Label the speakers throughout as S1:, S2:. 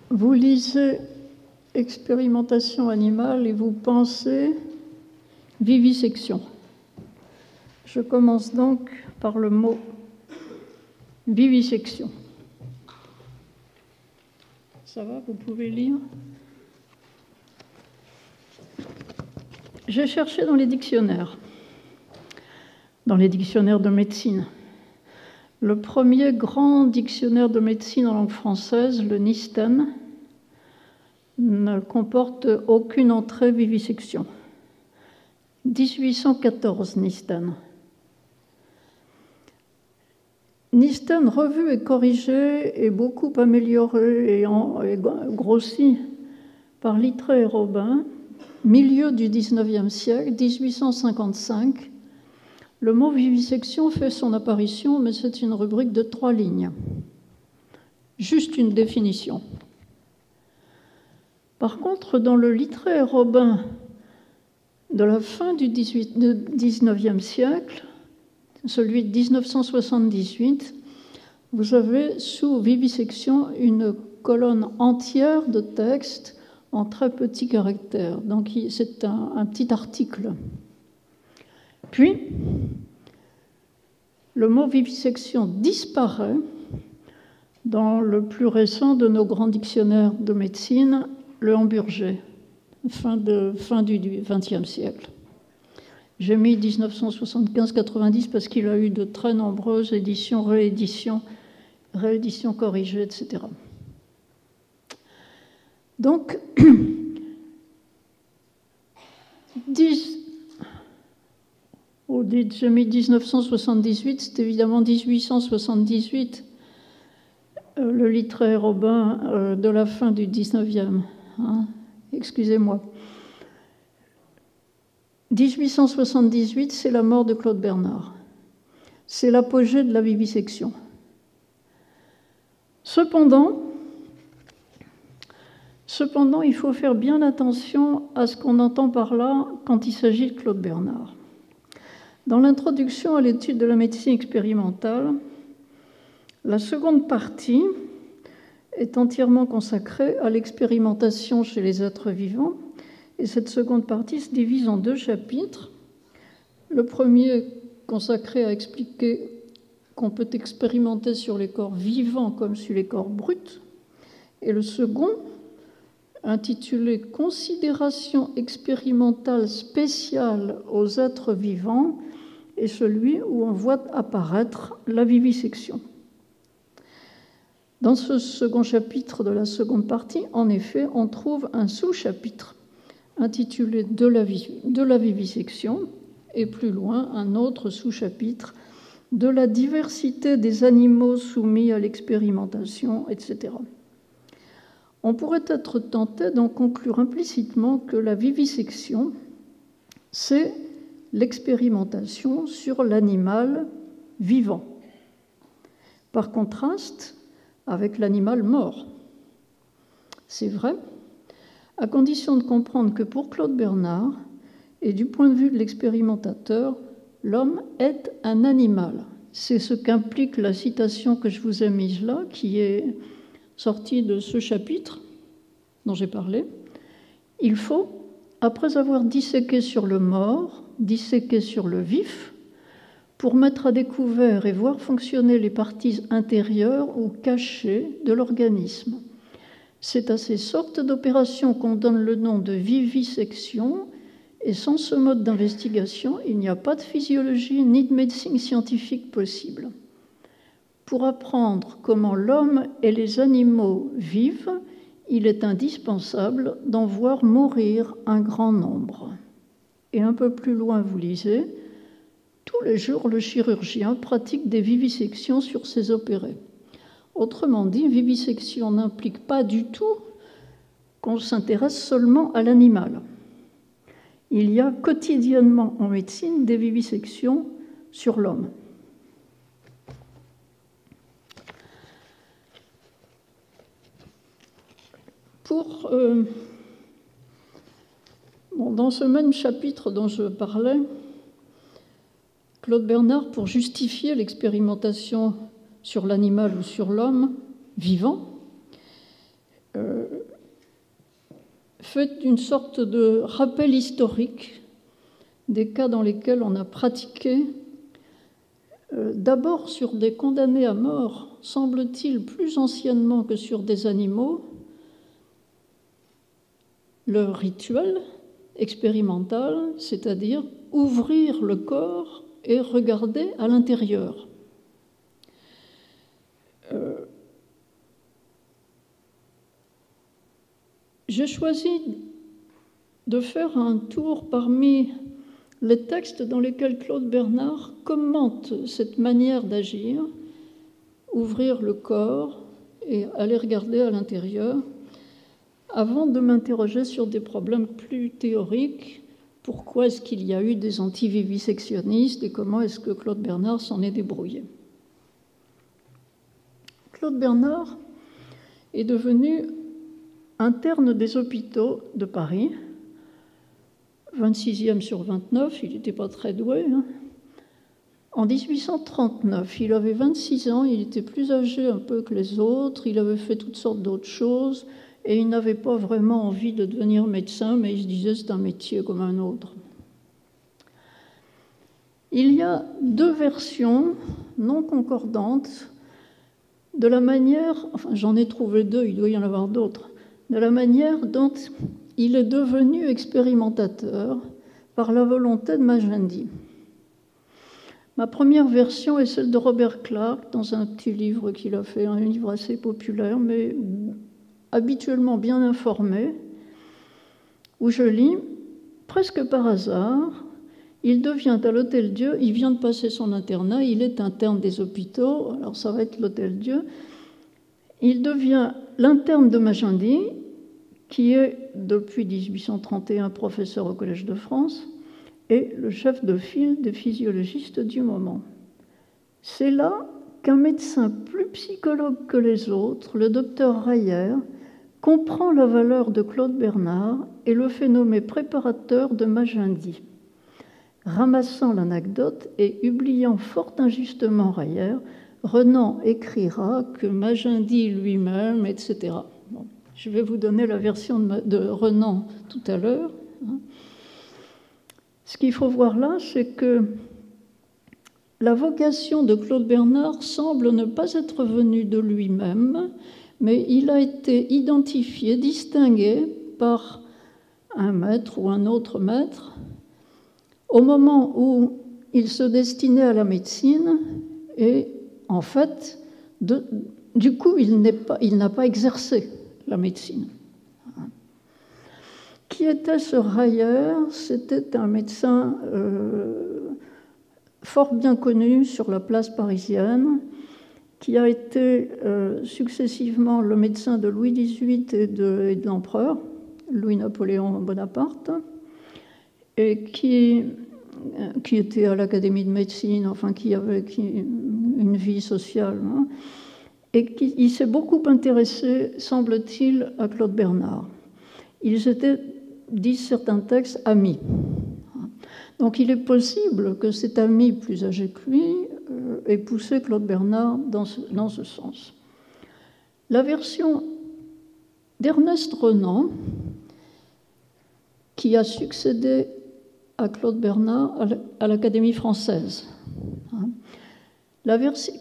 S1: Vous lisez expérimentation animale et vous pensez vivisection. Je commence donc par le mot vivisection. Ça va, vous pouvez lire? J'ai cherché dans les dictionnaires de médecine. Le premier grand dictionnaire de médecine en langue française, le Nisten, ne comporte aucune entrée vivisection. 1814, Nisten. Nisten, revu et corrigé et beaucoup amélioré et grossi par Littré et Robin, milieu du XIXe siècle, 1855, le mot vivisection fait son apparition, mais c'est une rubrique de 3 lignes. Juste une définition. Par contre, dans le Littré et Robin de la fin du XIXe siècle, celui de 1978, vous avez sous vivisection une colonne entière de texte en très petits caractères. Donc c'est un petit article. Puis, le mot vivisection disparaît dans le plus récent de nos grands dictionnaires de médecine, le Hamburger, fin du XXe siècle. J'ai mis 1975-90 parce qu'il a eu de très nombreuses éditions, rééditions corrigées, etc. Donc, j'ai mis 1978, c'est évidemment 1878, le Littré et Robin de la fin du 19e. Hein, excusez-moi. 1878, c'est la mort de Claude Bernard. C'est l'apogée de la vivisection. Cependant, il faut faire bien attention à ce qu'on entend par là quand il s'agit de Claude Bernard. Dans l'introduction à l'étude de la médecine expérimentale, la seconde partie est entièrement consacrée à l'expérimentation chez les êtres vivants. Et cette seconde partie se divise en 2 chapitres. Le premier consacré à expliquer qu'on peut expérimenter sur les corps vivants comme sur les corps bruts. Et le second, intitulé « Considération expérimentale spéciale aux êtres vivants », est celui où on voit apparaître la vivisection. Dans ce second chapitre de la seconde partie, en effet, on trouve un sous-chapitre intitulé de la vivisection, et plus loin, un autre sous-chapitre de la diversité des animaux soumis à l'expérimentation, etc. On pourrait être tenté d'en conclure implicitement que la vivisection, c'est l'expérimentation sur l'animal vivant, par contraste avec l'animal mort. C'est vrai, à condition de comprendre que pour Claude Bernard, et du point de vue de l'expérimentateur, l'homme est un animal. C'est ce qu'implique la citation que je vous ai mise là, qui est sortie de ce chapitre dont j'ai parlé. Il faut, après avoir disséqué sur le mort, disséquer sur le vif, pour mettre à découvert et voir fonctionner les parties intérieures ou cachées de l'organisme. C'est à ces sortes d'opérations qu'on donne le nom de vivisection, et sans ce mode d'investigation, il n'y a pas de physiologie ni de médecine scientifique possible. Pour apprendre comment l'homme et les animaux vivent, il est indispensable d'en voir mourir un grand nombre. Et un peu plus loin, vous lisez, tous les jours, le chirurgien pratique des vivisections sur ses opérés. Autrement dit, vivisection n'implique pas du tout qu'on s'intéresse seulement à l'animal. Il y a quotidiennement en médecine des vivisections sur l'homme. Dans ce même chapitre dont je parlais, Claude Bernard, pour justifier l'expérimentation sur l'animal ou sur l'homme vivant, fait une sorte de rappel historique des cas dans lesquels on a pratiqué, d'abord sur des condamnés à mort, semble-t-il plus anciennement que sur des animaux, le rituel expérimental, c'est-à-dire ouvrir le corps et regarder à l'intérieur. J'ai choisi de faire un tour parmi les textes dans lesquels Claude Bernard commente cette manière d'agir, ouvrir le corps et aller regarder à l'intérieur, avant de m'interroger sur des problèmes plus théoriques. Pourquoi est-ce qu'il y a eu des antivivisectionnistes et comment est-ce que Claude Bernard s'en est débrouillé? Claude Bernard est devenu interne des hôpitaux de Paris, 26e sur 29, il n'était pas très doué. En 1839, il avait 26 ans, il était plus âgé un peu que les autres, il avait fait toutes sortes d'autres choses, et il n'avait pas vraiment envie de devenir médecin, mais il se disait c'est un métier comme un autre. Il y a deux versions non concordantes de la manière, enfin j'en ai trouvé deux, il doit y en avoir d'autres, de la manière dont il est devenu expérimentateur par la volonté de Magendie. Ma première version est celle de Robert Clark, dans un petit livre qu'il a fait, un livre assez populaire, mais habituellement bien informé, où je lis, presque par hasard, il devient à l'Hôtel-Dieu, il vient de passer son internat, il est interne des hôpitaux, alors ça va être l'Hôtel-Dieu, il devient l'interne de Magendie, qui est depuis 1831 professeur au Collège de France, et le chef de file des physiologistes du moment. C'est là qu'un médecin plus psychologue que les autres, le docteur Rayer, comprend la valeur de Claude Bernard et le fait nommer préparateur de Magendie. Ramassant l'anecdote et oubliant fort injustement Rayer, Renan écrira que Magendie lui-même, etc. Bon, je vais vous donner la version de Renan tout à l'heure. Ce qu'il faut voir là, c'est que la vocation de Claude Bernard semble ne pas être venue de lui-même, mais il a été identifié, distingué par un maître ou un autre maître au moment où il se destinait à la médecine et en fait, du coup, il n'a pas exercé la médecine. Qui était ce Rayer? C'était un médecin fort bien connu sur la place parisienne, qui a été successivement le médecin de Louis XVIII et de l'empereur, Louis-Napoléon Bonaparte, et qui était à l'Académie de médecine, enfin qui avait une vie sociale, hein, et il s'est beaucoup intéressé, semble-t-il, à Claude Bernard. Ils étaient, disent certains textes, amis. Donc il est possible que cet ami plus âgé que lui ait poussé Claude Bernard dans ce sens. La version d'Ernest Renan, qui a succédé à Claude Bernard à l'Académie française,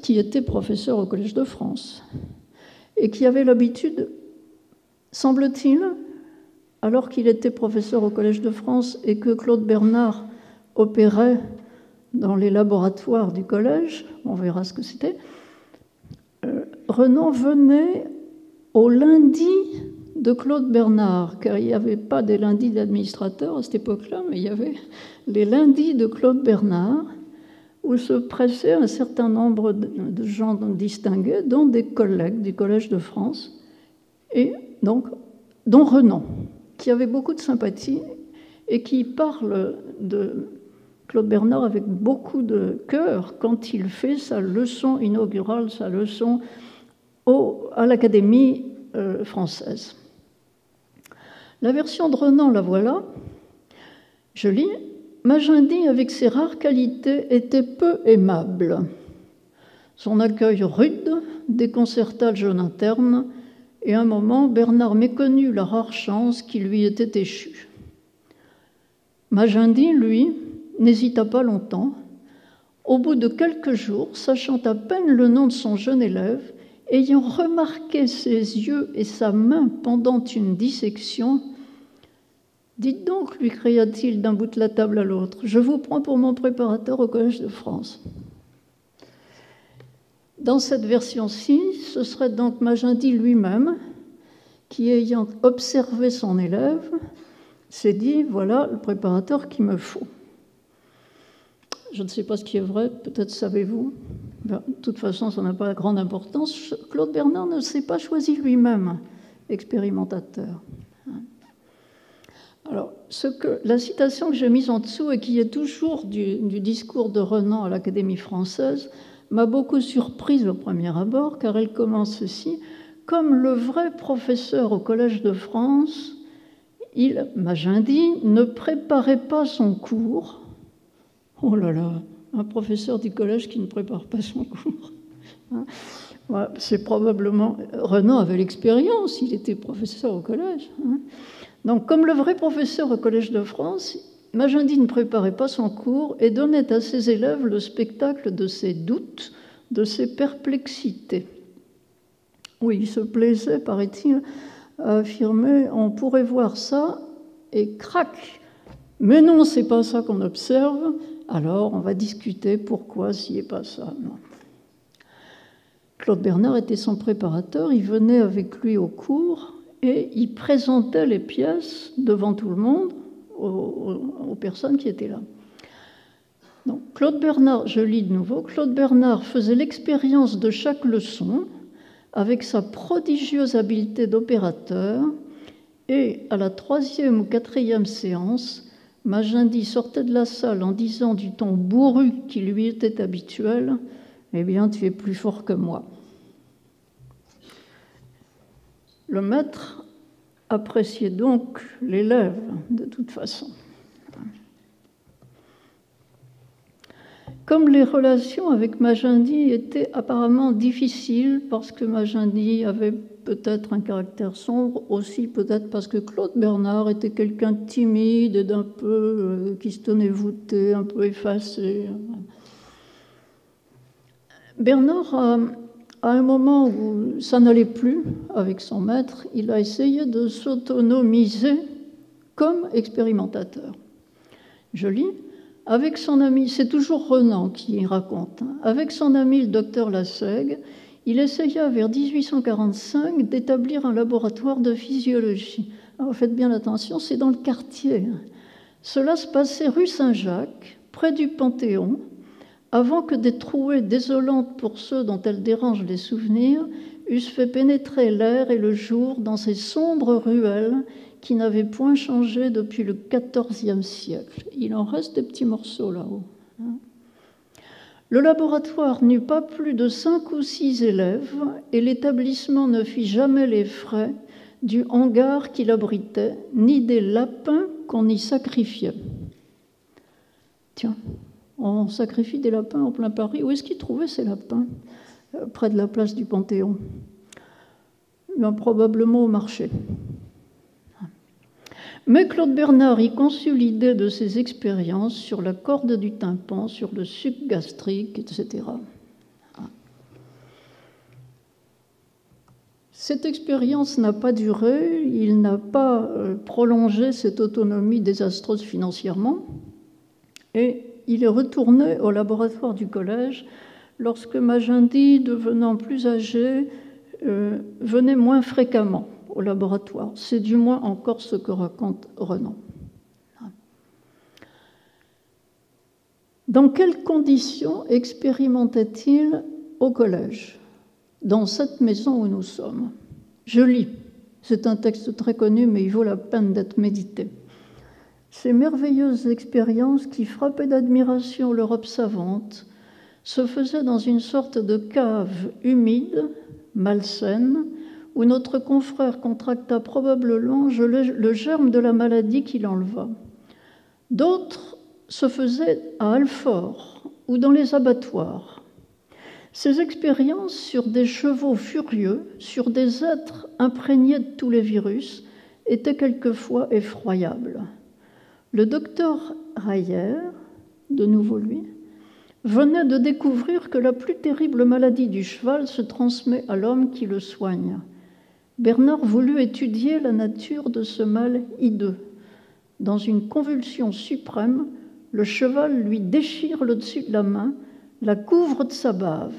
S1: qui était professeur au Collège de France, et qui avait l'habitude, semble-t-il, alors qu'il était professeur au Collège de France et que Claude Bernard opérait dans les laboratoires du collège, on verra ce que c'était, Renan venait au lundi de Claude Bernard, car il n'y avait pas des lundis d'administrateurs à cette époque-là, mais il y avait les lundis de Claude Bernard, où se pressaient un certain nombre de gens distingués, dont des collègues du Collège de France, et donc, dont Renan, qui avait beaucoup de sympathie et qui parle de Claude Bernard avec beaucoup de cœur quand il fait sa leçon inaugurale, sa leçon à l'Académie française. La version de Renan, la voilà. Je lis. Magendie, avec ses rares qualités, était peu aimable. Son accueil rude déconcerta le jeune interne et un moment, Bernard méconnut la rare chance qui lui était échue. Magendie, lui, n'hésita pas longtemps. Au bout de quelques jours, sachant à peine le nom de son jeune élève, ayant remarqué ses yeux et sa main pendant une dissection, « Dites donc, lui cria-t-il d'un bout de la table à l'autre, je vous prends pour mon préparateur au Collège de France. » Dans cette version-ci, ce serait donc Magendie lui-même qui, ayant observé son élève, s'est dit « Voilà le préparateur qu'il me faut ». Je ne sais pas ce qui est vrai, peut-être savez-vous. De toute façon, ça n'a pas grande importance. Claude Bernard ne s'est pas choisi lui-même expérimentateur. Alors, la citation que j'ai mise en dessous et qui est toujours du discours de Renan à l'Académie française m'a beaucoup surprise au premier abord, car elle commence ceci. Comme le vrai professeur au Collège de France, Magendie, ne préparait pas son cours. Oh là là, un professeur du collège qui ne prépare pas son cours. Ouais, c'est probablement... Renan avait l'expérience, il était professeur au collège. Donc, comme le vrai professeur au Collège de France, Magendie ne préparait pas son cours et donnait à ses élèves le spectacle de ses doutes, de ses perplexités. Oui, il se plaisait, paraît-il, à affirmer « on pourrait voir ça » et crac. Mais non, c'est pas ça qu'on observe. Alors, on va discuter pourquoi s'il n'est pas ça. Non. Claude Bernard était son préparateur, il venait avec lui au cours et il présentait les pièces devant tout le monde aux personnes qui étaient là. Donc, Claude Bernard, je lis de nouveau, Claude Bernard faisait l'expérience de chaque leçon avec sa prodigieuse habileté d'opérateur et à la 3e ou 4e séance, Magendie sortait de la salle en disant du ton bourru qui lui était habituel « Eh bien, tu es plus fort que moi ». Le maître appréciait donc l'élève de toute façon. Comme les relations avec Magendie étaient apparemment difficiles parce que Magendie avait peut-être un caractère sombre, aussi peut-être parce que Claude Bernard était quelqu'un de timide et d'un peu qui se tenait voûté, un peu effacé. Bernard, à un moment où ça n'allait plus avec son maître, il a essayé de s'autonomiser comme expérimentateur. Je lis. Avec son ami, c'est toujours Renan qui raconte, avec son ami le docteur Lassègue, il essaya vers 1845 d'établir un laboratoire de physiologie. Alors faites bien attention, c'est dans le quartier. Cela se passait rue Saint-Jacques, près du Panthéon, avant que des trouées désolantes pour ceux dont elles dérangent les souvenirs eussent fait pénétrer l'air et le jour dans ces sombres ruelles qui n'avaient point changé depuis le XIVe siècle. Il en reste des petits morceaux là-haut. Le laboratoire n'eut pas plus de 5 ou 6 élèves et l'établissement ne fit jamais les frais du hangar qu'il abritait, ni des lapins qu'on y sacrifiait. Tiens, on sacrifie des lapins en plein Paris. Où est-ce qu'ils trouvaient ces lapins? Près de la place du Panthéon. Bien, probablement au marché. Mais Claude Bernard y conçut l'idée de ses expériences sur la corde du tympan, sur le suc gastrique, etc. Cette expérience n'a pas duré, il n'a pas prolongé cette autonomie désastreuse financièrement, et il est retourné au laboratoire du collège lorsque Magendie, devenant plus âgé, venait moins fréquemment au laboratoire. C'est du moins encore ce que raconte Renan. Dans quelles conditions expérimentait-il au collège, dans cette maison où nous sommes? Je lis. C'est un texte très connu, mais il vaut la peine d'être médité. Ces merveilleuses expériences qui frappaient d'admiration l'Europe savante se faisaient dans une sorte de cave humide, malsaine, où notre confrère contracta probablement le germe de la maladie qui l'enleva. D'autres se faisaient à Alfort ou dans les abattoirs. Ces expériences sur des chevaux furieux, sur des êtres imprégnés de tous les virus, étaient quelquefois effroyables. Le docteur Reyer, de nouveau lui, venait de découvrir que la plus terrible maladie du cheval se transmet à l'homme qui le soigne. Bernard voulut étudier la nature de ce mal hideux. Dans une convulsion suprême, le cheval lui déchire le dessus de la main, la couvre de sa bave.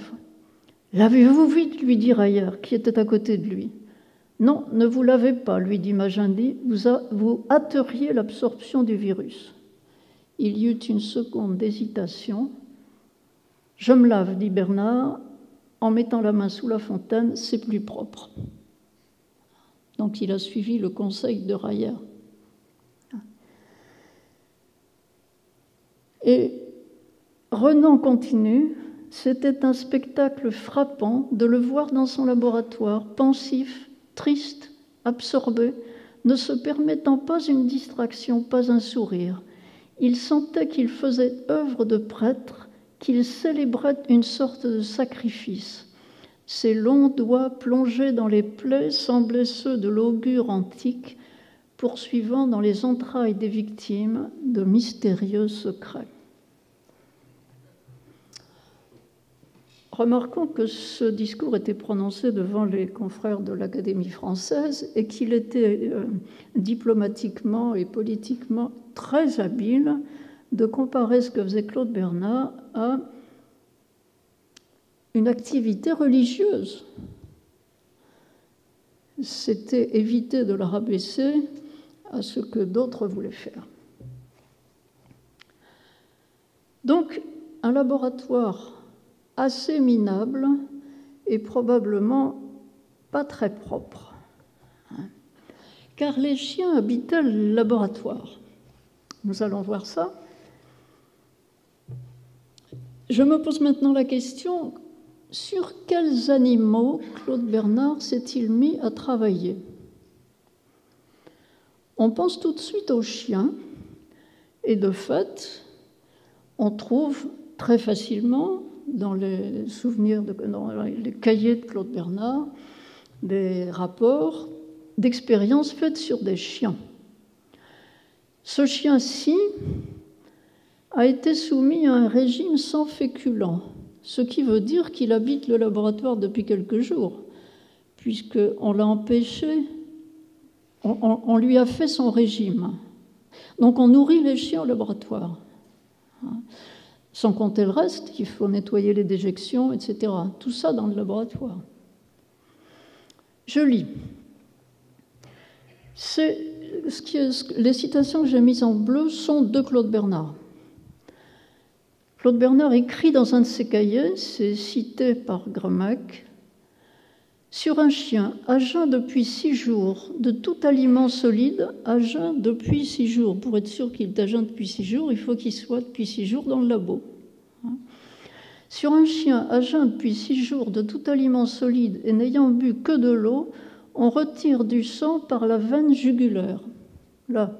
S1: « Lavez-vous vite » lui dit Reyer, qui était à côté de lui. « Non, ne vous lavez pas » lui dit Magendie, vous hâteriez l'absorption du virus. Il y eut une seconde d'hésitation. « Je me lave » dit Bernard, en mettant la main sous la fontaine, c'est plus propre. Donc il a suivi le conseil de Reyer. Et Renan continue, c'était un spectacle frappant de le voir dans son laboratoire, pensif, triste, absorbé, ne se permettant pas une distraction, pas un sourire. Il sentait qu'il faisait œuvre de prêtre, qu'il célébrait une sorte de sacrifice. Ses longs doigts plongés dans les plaies semblaient ceux de l'augure antique, poursuivant dans les entrailles des victimes de mystérieux secrets. Remarquons que ce discours était prononcé devant les confrères de l'Académie française et qu'il était diplomatiquement et politiquement très habile de comparer ce que faisait Claude Bernard à une activité religieuse. C'était éviter de le rabaisser à ce que d'autres voulaient faire. Donc, un laboratoire assez minable et probablement pas très propre. Car les chiens habitaient le laboratoire. Nous allons voir ça. Je me pose maintenant la question, sur quels animaux Claude Bernard s'est-il mis à travailler? On pense tout de suite aux chiens, et de fait, on trouve très facilement dans les souvenirs, dans les cahiers de Claude Bernard, des rapports d'expériences faites sur des chiens. Ce chien-ci a été soumis à un régime sans féculents, ce qui veut dire qu'il habite le laboratoire depuis quelques jours, puisqu'on l'a empêché, on lui a fait son régime. Donc on nourrit les chiens au laboratoire. Sans compter le reste, il faut nettoyer les déjections, etc. Tout ça dans le laboratoire. Je lis. Les citations que j'ai mises en bleu sont de Claude Bernard. Claude Bernard écrit dans un de ses cahiers, c'est cité par Gremac, « Sur un chien à jeun depuis 6 jours, de tout aliment solide, à jeun depuis 6 jours. » Pour être sûr qu'il est à jeun depuis 6 jours, il faut qu'il soit depuis 6 jours dans le labo. Sur un chien à jeun depuis 6 jours, de tout aliment solide et n'ayant bu que de l'eau, on retire du sang par la veine jugulaire. Là.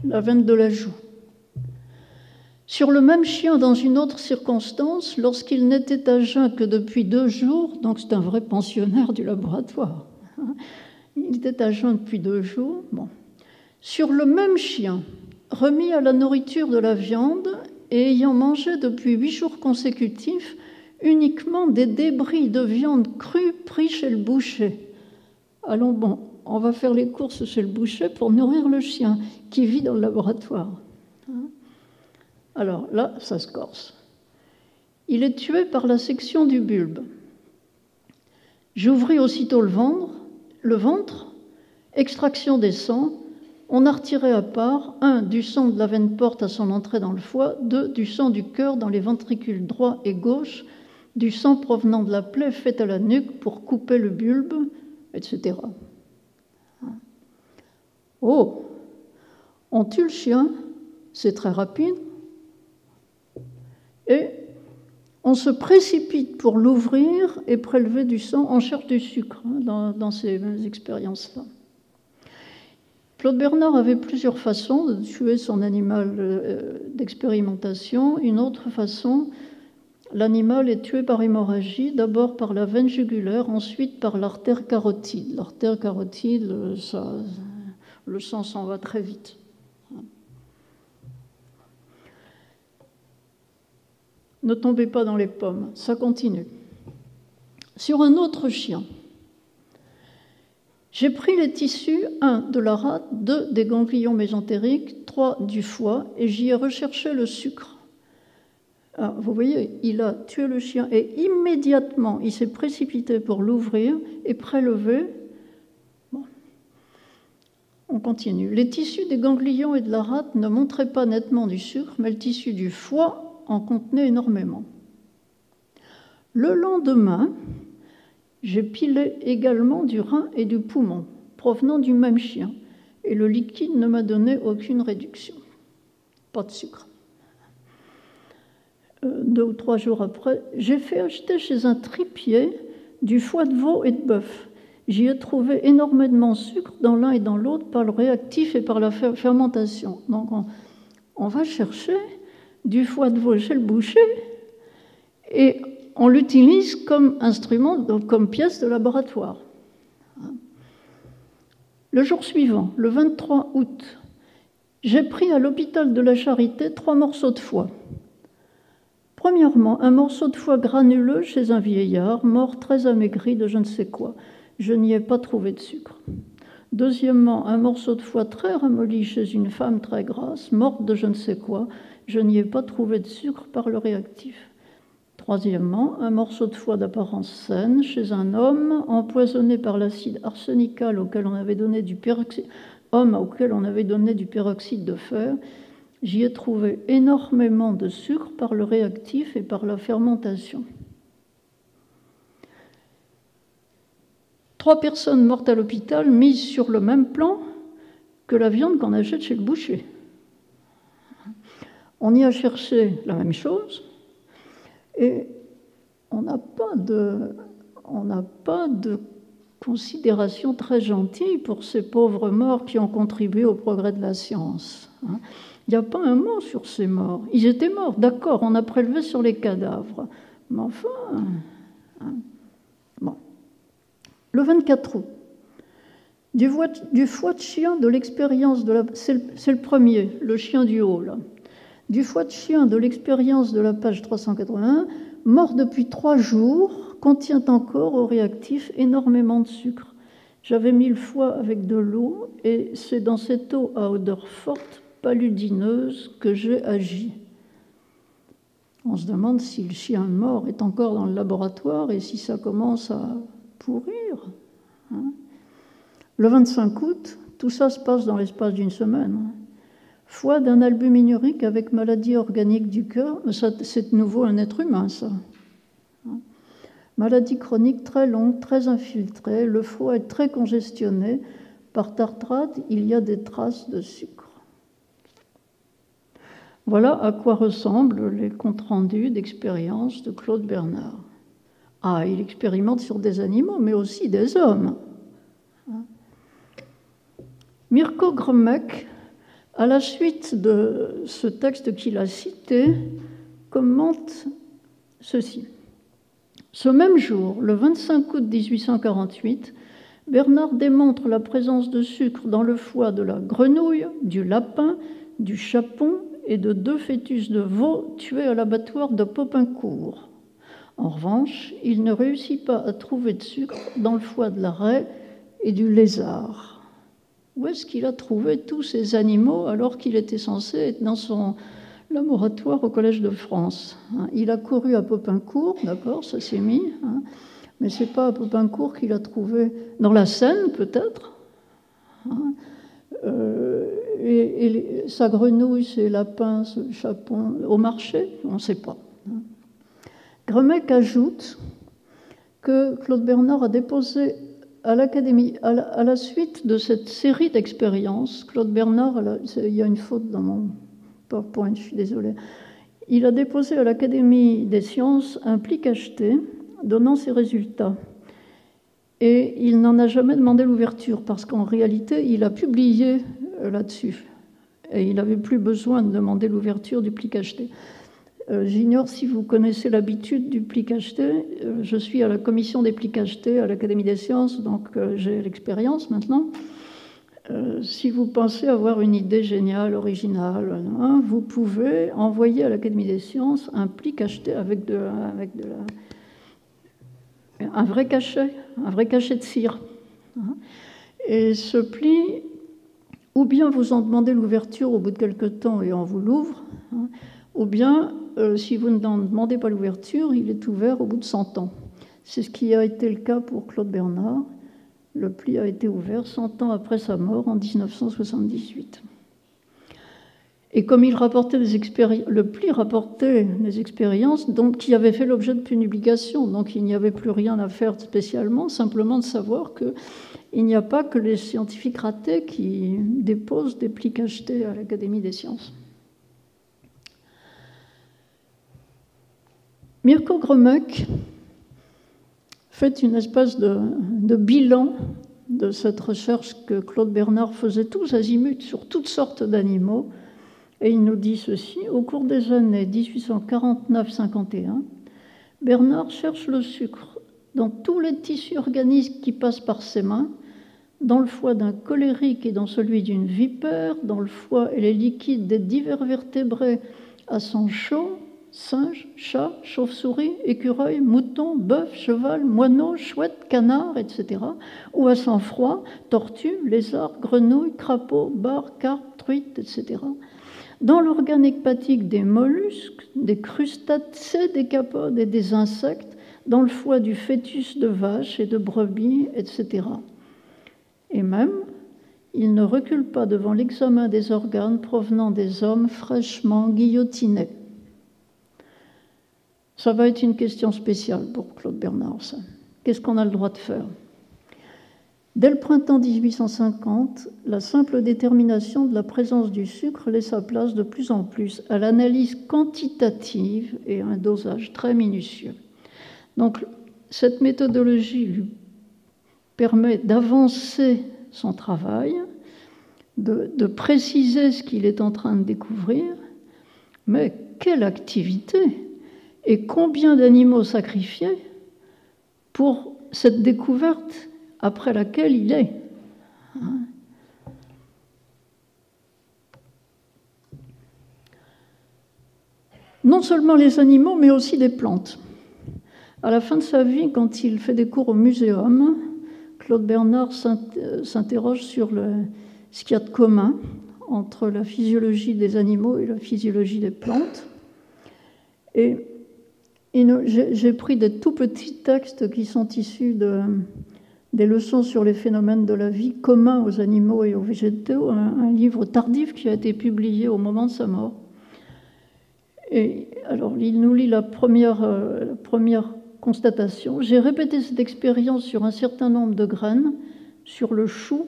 S1: La veine de la joue. Sur le même chien, dans une autre circonstance, lorsqu'il n'était à jeun que depuis 2 jours, donc c'est un vrai pensionnaire du laboratoire, il était à jeun depuis 2 jours, bon. Sur le même chien, remis à la nourriture de la viande et ayant mangé depuis 8 jours consécutifs uniquement des débris de viande crue pris chez le boucher. Allons, bon, on va faire les courses chez le boucher pour nourrir le chien qui vit dans le laboratoire. Alors là, ça se corse. Il est tué par la section du bulbe. J'ouvris aussitôt le ventre, extraction des sangs, on a retiré à part, 1, du sang de la veine porte à son entrée dans le foie, 2, du sang du cœur dans les ventricules droit et gauche, du sang provenant de la plaie faite à la nuque pour couper le bulbe, etc. Oh, on tue le chien, c'est très rapide, et on se précipite pour l'ouvrir et prélever du sang. On cherche du sucre dans ces expériences-là. Claude Bernard avait plusieurs façons de tuer son animal d'expérimentation. Une autre façon L'animal est tué par hémorragie, d'abord par la veine jugulaire, ensuite par l'artère carotide. L'artère carotide, le sang s'en va très vite. Ne tombez pas dans les pommes, ça continue. Sur un autre chien, j'ai pris les tissus, 1 de la rate, 2 des ganglions mésentériques, 3 du foie, et j'y ai recherché le sucre. Alors, vous voyez, il a tué le chien et immédiatement, il s'est précipité pour l'ouvrir et prélever. Bon. On continue. Les tissus des ganglions et de la rate ne montraient pas nettement du sucre, mais le tissu du foie en contenait énormément. Le lendemain, j'ai pilé également du rein et du poumon, provenant du même chien, et le liquide ne m'a donné aucune réduction. Pas de sucre. 2 ou 3 jours après, j'ai fait acheter chez un tripier du foie de veau et de bœuf. J'y ai trouvé énormément de sucre dans l'un et dans l'autre par le réactif et par la fermentation. Donc on va chercher du foie de veau chez le boucher et on l'utilise comme instrument, donc comme pièce de laboratoire. Le jour suivant, le 23 août, j'ai pris à l'hôpital de la Charité 3 morceaux de foie. Premièrement, un morceau de foie granuleux chez un vieillard, mort très amaigri de je ne sais quoi. Je n'y ai pas trouvé de sucre. Deuxièmement, un morceau de foie très ramolli chez une femme très grasse, morte de je ne sais quoi. Je n'y ai pas trouvé de sucre par le réactif. Troisièmement, un morceau de foie d'apparence saine chez un homme empoisonné par l'acide arsenical auquel on avait donné du peroxyde de fer. J'y ai trouvé énormément de sucre par le réactif et par la fermentation. 3 personnes mortes à l'hôpital mises sur le même plan que la viande qu'on achète chez le boucher. On y a cherché la même chose et on n'a pas de considération très gentille pour ces pauvres morts qui ont contribué au progrès de la science. Il n'y a pas un mot sur ces morts. Ils étaient morts, d'accord, on a prélevé sur les cadavres. Mais enfin... Bon. Le 24 août, du foie de chien de l'expérience de la... C'est le premier, le chien du haut, là. Du foie de chien de l'expérience de la page 381, mort depuis 3 jours, contient encore au réactif énormément de sucre. J'avais mis le foie avec de l'eau et c'est dans cette eau à odeur forte, paludineuse, que j'ai agi. On se demande si le chien mort est encore dans le laboratoire et si ça commence à pourrir. Le 25 août, tout ça se passe dans l'espace d'une semaine. Foie d'un albuminurique avec maladie organique du cœur, c'est de nouveau un être humain, ça. Maladie chronique très longue, très infiltrée, le foie est très congestionné. Par tartrate, il y a des traces de sucre. Voilà à quoi ressemblent les comptes rendus d'expérience de Claude Bernard. Ah, il expérimente sur des animaux, mais aussi des hommes. Mirko Grmek, à la suite de ce texte qu'il a cité, commente ceci. Ce même jour, le 25 août 1848, Bernard démontre la présence de sucre dans le foie de la grenouille, du lapin, du chapon et de 2 fœtus de veau tués à l'abattoir de Popincourt. En revanche, il ne réussit pas à trouver de sucre dans le foie de la raie et du lézard. Où est-ce qu'il a trouvé tous ces animaux alors qu'il était censé être dans son laboratoire au Collège de France? Il a couru à Popincourt, d'accord, ça s'est mis, mais ce n'est pas à Popincourt qu'il a trouvé, dans la Seine peut-être, et sa grenouille, ses lapins, ce chapon, au marché, on ne sait pas. Grmek ajoute que Claude Bernard a déposé à l'Académie, à la suite de cette série d'expériences, Claude Bernard, il y a une faute dans mon PowerPoint, je suis désolée, il a déposé à l'Académie des sciences un pli cacheté donnant ses résultats. Et il n'en a jamais demandé l'ouverture, parce qu'en réalité, il a publié là-dessus. Et il n'avait plus besoin de demander l'ouverture du pli cacheté. J'ignore si vous connaissez l'habitude du pli cacheté. Je suis à la commission des plis cachetés à l'Académie des sciences, donc j'ai l'expérience maintenant. Si vous pensez avoir une idée géniale, originale, hein, vous pouvez envoyer à l'Académie des sciences un pli cacheté avec un vrai cachet de cire. Hein. Et ce pli, ou bien vous en demandez l'ouverture au bout de quelques temps et on vous l'ouvre, hein, ou bien, si vous n'en demandez pas l'ouverture, il est ouvert au bout de 100 ans. C'est ce qui a été le cas pour Claude Bernard. Le pli a été ouvert 100 ans après sa mort, en 1978. Et comme il rapportait le pli rapportait des expériences qui avaient fait l'objet de publications, donc il n'y avait plus rien à faire spécialement, simplement de savoir qu'il n'y a pas que les scientifiques ratés qui déposent des plis cachetés à l'Académie des sciences. Mirko Gromec fait une espèce de bilan de cette recherche que Claude Bernard faisait tous azimuts sur toutes sortes d'animaux. Et il nous dit ceci: au cours des années 1849-51, Bernard cherche le sucre dans tous les tissus organiques qui passent par ses mains, dans le foie d'un colérique et dans celui d'une vipère, dans le foie et les liquides des divers vertébrés à sang chaud, singe, chat, chauve-souris, écureuil, mouton, bœuf, cheval, moineau, chouette, canard, etc. Ou à sang froid, tortue, lézard, grenouille, crapaud, bar, carpe, truite, etc. Dans l'organe hépatique des mollusques, des crustacés, des capodes et des insectes, dans le foie du fœtus de vache et de brebis, etc. Et même, il ne recule pas devant l'examen des organes provenant des hommes fraîchement guillotinés. Ça va être une question spéciale pour Claude Bernard, ça. Qu'est-ce qu'on a le droit de faire? Dès le printemps 1850, la simple détermination de la présence du sucre laissa place de plus en plus à l'analyse quantitative et à un dosage très minutieux. Donc, cette méthodologie lui permet d'avancer son travail, de préciser ce qu'il est en train de découvrir, mais quelle activité et combien d'animaux sacrifiés pour cette découverte après laquelle il est. Non seulement les animaux, mais aussi des plantes. À la fin de sa vie, quand il fait des cours au muséum, Claude Bernard s'interroge sur ce qu'il y a de commun entre la physiologie des animaux et la physiologie des plantes. Et j'ai pris des tout petits textes qui sont issus des leçons sur les phénomènes de la vie communs aux animaux et aux végétaux, un livre tardif qui a été publié au moment de sa mort. Et alors, il nous lit la première constatation. J'ai répété cette expérience sur un certain nombre de graines, sur le chou,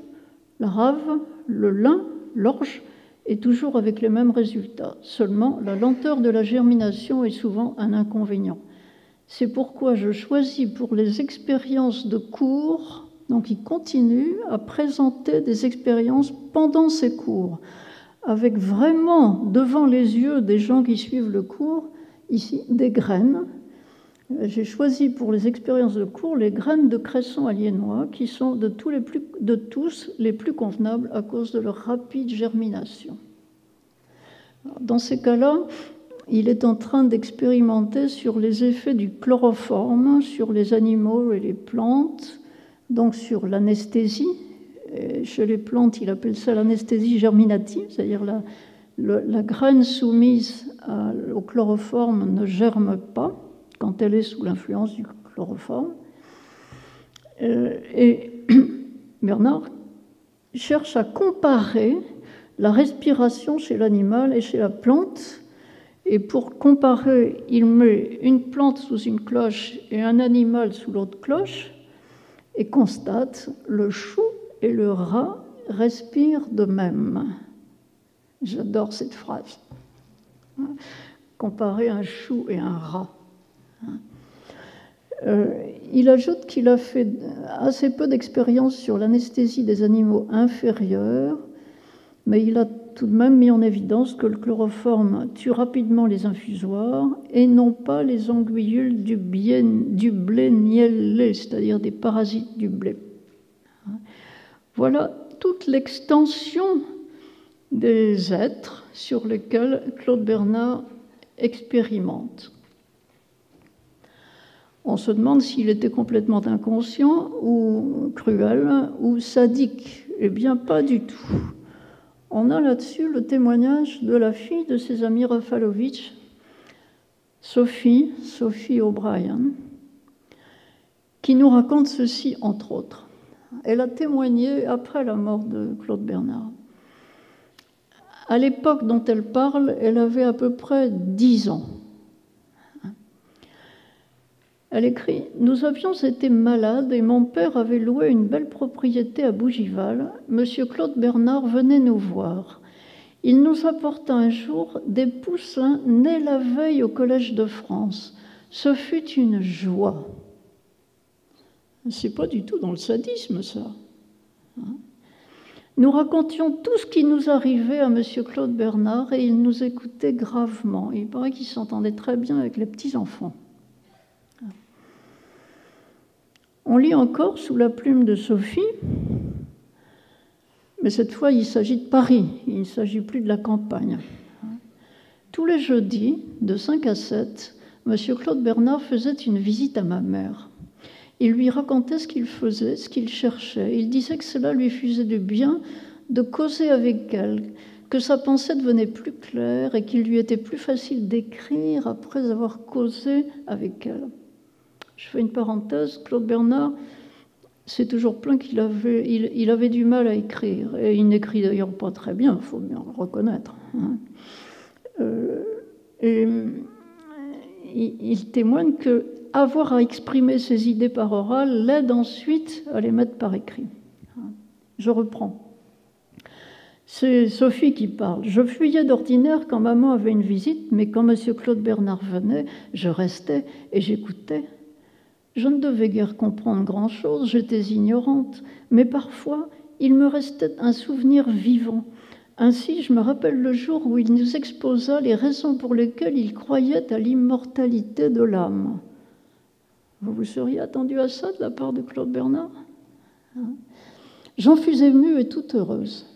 S1: la rave, le lin, l'orge, et toujours avec les mêmes résultats. Seulement, la lenteur de la germination est souvent un inconvénient. C'est pourquoi je choisis pour les expériences de cours, donc il continue à présenter des expériences pendant ces cours, avec vraiment devant les yeux des gens qui suivent le cours, ici, des graines. J'ai choisi pour les expériences de cours les graines de cresson aliénois, qui sont de tous les plus convenables à cause de leur rapide germination. Dans ces cas-là, il est en train d'expérimenter sur les effets du chloroforme sur les animaux et les plantes, donc sur l'anesthésie. Chez les plantes, il appelle ça l'anesthésie germinative, c'est-à-dire la graine soumise au chloroforme ne germe pas quand elle est sous l'influence du chloroforme. Et Bernard cherche à comparer la respiration chez l'animal et chez la plante. Et pour comparer, il met une plante sous une cloche et un animal sous l'autre cloche et constate le chou et le rat respirent de même. J'adore cette phrase. Comparer un chou et un rat. Il ajoute qu'il a fait assez peu d'expériences sur l'anesthésie des animaux inférieurs, mais il a tout de même mis en évidence que le chloroforme tue rapidement les infusoires et non pas les anguillules du blé niellé, c'est-à-dire des parasites du blé. Voilà toute l'extension des êtres sur lesquels Claude Bernard expérimente. On se demande s'il était complètement inconscient ou cruel ou sadique. Eh bien, pas du tout. On a là-dessus le témoignage de la fille de ses amis Raffalovitch, Sophie O'Brien, qui nous raconte ceci, entre autres. Elle a témoigné après la mort de Claude Bernard. À l'époque dont elle parle, elle avait à peu près 10 ans. Elle écrit « Nous avions été malades et mon père avait loué une belle propriété à Bougival. Monsieur Claude Bernard venait nous voir. Il nous apporta un jour des poussins nés la veille au Collège de France. Ce fut une joie. » C'est pas du tout dans le sadisme, ça. Nous racontions tout ce qui nous arrivait à monsieur Claude Bernard et il nous écoutait gravement. Il paraît qu'il s'entendait très bien avec les petits-enfants. On lit encore sous la plume de Sophie, mais cette fois il s'agit de Paris, il ne s'agit plus de la campagne. Tous les jeudis, de 5 à 7, M. Claude Bernard faisait une visite à ma mère. Il lui racontait ce qu'il faisait, ce qu'il cherchait. Il disait que cela lui faisait du bien de causer avec elle, que sa pensée devenait plus claire et qu'il lui était plus facile d'écrire après avoir causé avec elle. Je fais une parenthèse, Claude Bernard, c'est toujours plaint qu'il avait du mal à écrire. Et il n'écrit d'ailleurs pas très bien, il faut bien le reconnaître. Il témoigne qu'avoir à exprimer ses idées par oral l'aide ensuite à les mettre par écrit. Je reprends. C'est Sophie qui parle. Je fuyais d'ordinaire quand maman avait une visite, mais quand M. Claude Bernard venait, je restais et j'écoutais. Je ne devais guère comprendre grand-chose, j'étais ignorante, mais parfois, il me restait un souvenir vivant. Ainsi, je me rappelle le jour où il nous exposa les raisons pour lesquelles il croyait à l'immortalité de l'âme. Vous vous seriez attendu à ça de la part de Claude Bernard ? J'en fus émue et toute heureuse.